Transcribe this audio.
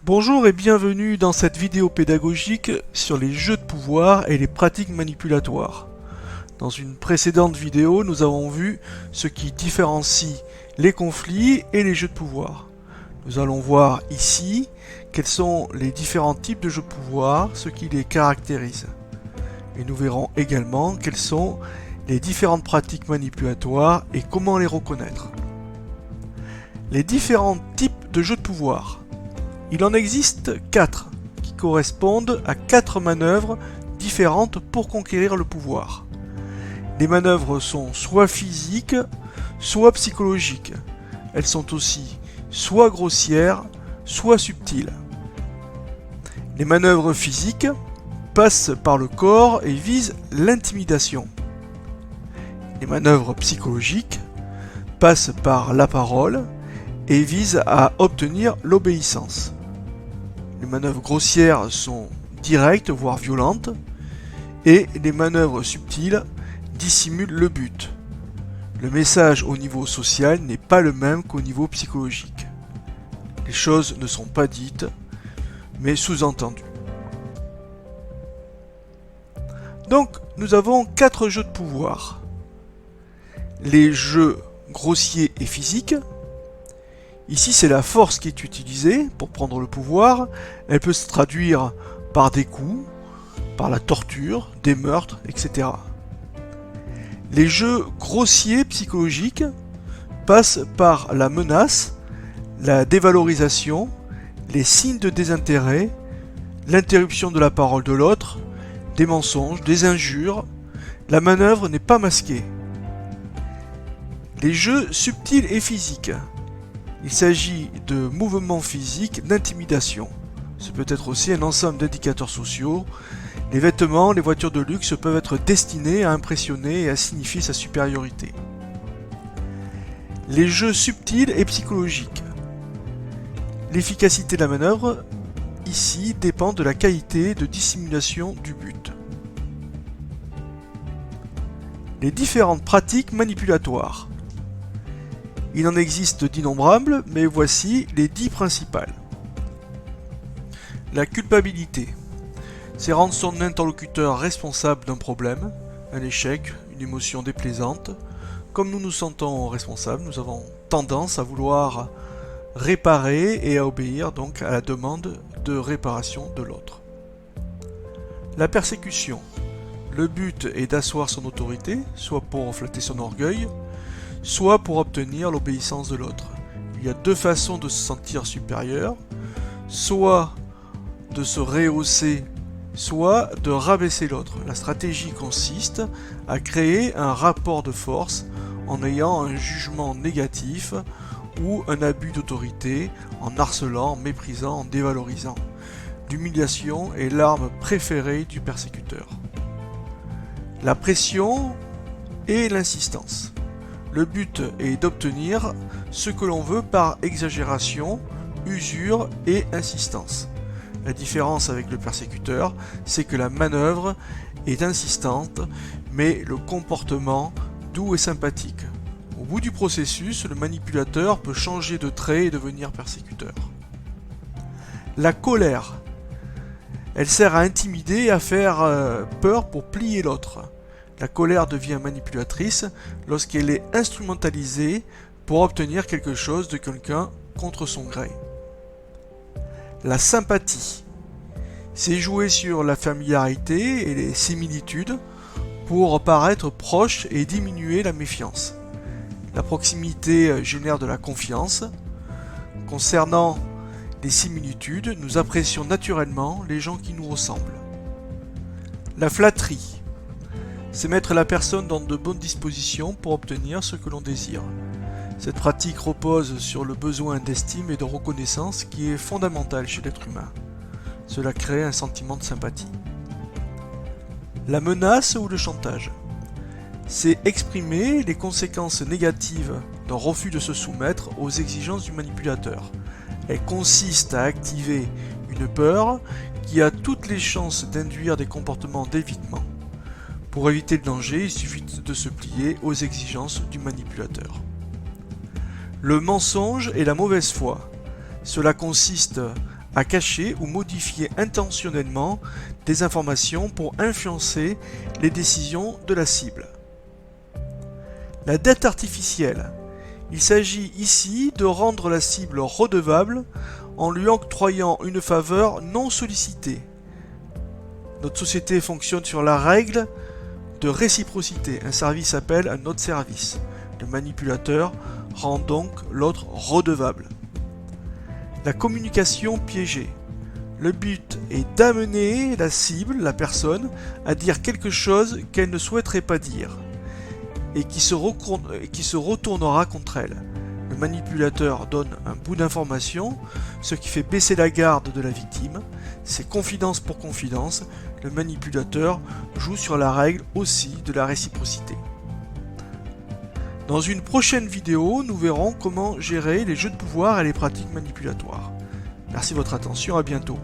Bonjour et bienvenue dans cette vidéo pédagogique sur les jeux de pouvoir et les pratiques manipulatoires. Dans une précédente vidéo, nous avons vu ce qui différencie les conflits et les jeux de pouvoir. Nous allons voir ici quels sont les différents types de jeux de pouvoir, ce qui les caractérise. Et nous verrons également quelles sont les différentes pratiques manipulatoires et comment les reconnaître. Les différents types de jeux de pouvoir. Il en existe 4 qui correspondent à 4 manœuvres différentes pour conquérir le pouvoir. Les manœuvres sont soit physiques, soit psychologiques. Elles sont aussi soit grossières, soit subtiles. Les manœuvres physiques passent par le corps et visent l'intimidation. Les manœuvres psychologiques passent par la parole et visent à obtenir l'obéissance. Les manœuvres grossières sont directes, voire violentes, et les manœuvres subtiles dissimulent le but. Le message au niveau social n'est pas le même qu'au niveau psychologique. Les choses ne sont pas dites, mais sous-entendues. Donc, nous avons 4 jeux de pouvoir. Les jeux grossiers et physiques. Ici, c'est la force qui est utilisée pour prendre le pouvoir. Elle peut se traduire par des coups, par la torture, des meurtres, etc. Les jeux grossiers psychologiques passent par la menace, la dévalorisation, les signes de désintérêt, l'interruption de la parole de l'autre, des mensonges, des injures. La manœuvre n'est pas masquée. Les jeux subtils et physiques. Il s'agit de mouvements physiques d'intimidation. Ce peut être aussi un ensemble d'indicateurs sociaux. Les vêtements, les voitures de luxe peuvent être destinés à impressionner et à signifier sa supériorité. Les jeux subtils et psychologiques. L'efficacité de la manœuvre, ici, dépend de la qualité de dissimulation du but. Les différentes pratiques manipulatoires. Il en existe d'innombrables, mais voici les 10 principales. La culpabilité. C'est rendre son interlocuteur responsable d'un problème, un échec, une émotion déplaisante. Comme nous nous sentons responsables, nous avons tendance à vouloir réparer et à obéir donc à la demande de réparation de l'autre. La persécution. Le but est d'asseoir son autorité, soit pour flatter son orgueil, soit pour obtenir l'obéissance de l'autre. Il y a 2 façons de se sentir supérieur, soit de se rehausser, soit de rabaisser l'autre. La stratégie consiste à créer un rapport de force en ayant un jugement négatif ou un abus d'autorité, en harcelant, en méprisant, en dévalorisant. L'humiliation est l'arme préférée du persécuteur. La pression et l'insistance. Le but est d'obtenir ce que l'on veut par exagération, usure et insistance. La différence avec le persécuteur, c'est que la manœuvre est insistante, mais le comportement doux et sympathique. Au bout du processus, le manipulateur peut changer de trait et devenir persécuteur. La colère. Elle sert à intimider et à faire peur pour plier l'autre. La colère devient manipulatrice lorsqu'elle est instrumentalisée pour obtenir quelque chose de quelqu'un contre son gré. La sympathie. C'est jouer sur la familiarité et les similitudes pour paraître proche et diminuer la méfiance. La proximité génère de la confiance. Concernant les similitudes, nous apprécions naturellement les gens qui nous ressemblent. La flatterie. C'est mettre la personne dans de bonnes dispositions pour obtenir ce que l'on désire. Cette pratique repose sur le besoin d'estime et de reconnaissance qui est fondamental chez l'être humain. Cela crée un sentiment de sympathie. La menace ou le chantage. C'est exprimer les conséquences négatives d'un refus de se soumettre aux exigences du manipulateur. Elle consiste à activer une peur qui a toutes les chances d'induire des comportements d'évitement. Pour éviter le danger, il suffit de se plier aux exigences du manipulateur. Le mensonge et la mauvaise foi. Cela consiste à cacher ou modifier intentionnellement des informations pour influencer les décisions de la cible. La dette artificielle. Il s'agit ici de rendre la cible redevable en lui octroyant une faveur non sollicitée. Notre société fonctionne sur la règle de réciprocité. Un service appelle un autre service. Le manipulateur rend donc l'autre redevable. La communication piégée. Le but est d'amener la cible, la personne, à dire quelque chose qu'elle ne souhaiterait pas dire et qui se retournera contre elle. Le manipulateur donne un bout d'information, ce qui fait baisser la garde de la victime. C'est confidence pour confidence. Le manipulateur joue sur la règle aussi de la réciprocité. Dans une prochaine vidéo, nous verrons comment gérer les jeux de pouvoir et les pratiques manipulatoires. Merci de votre attention, à bientôt.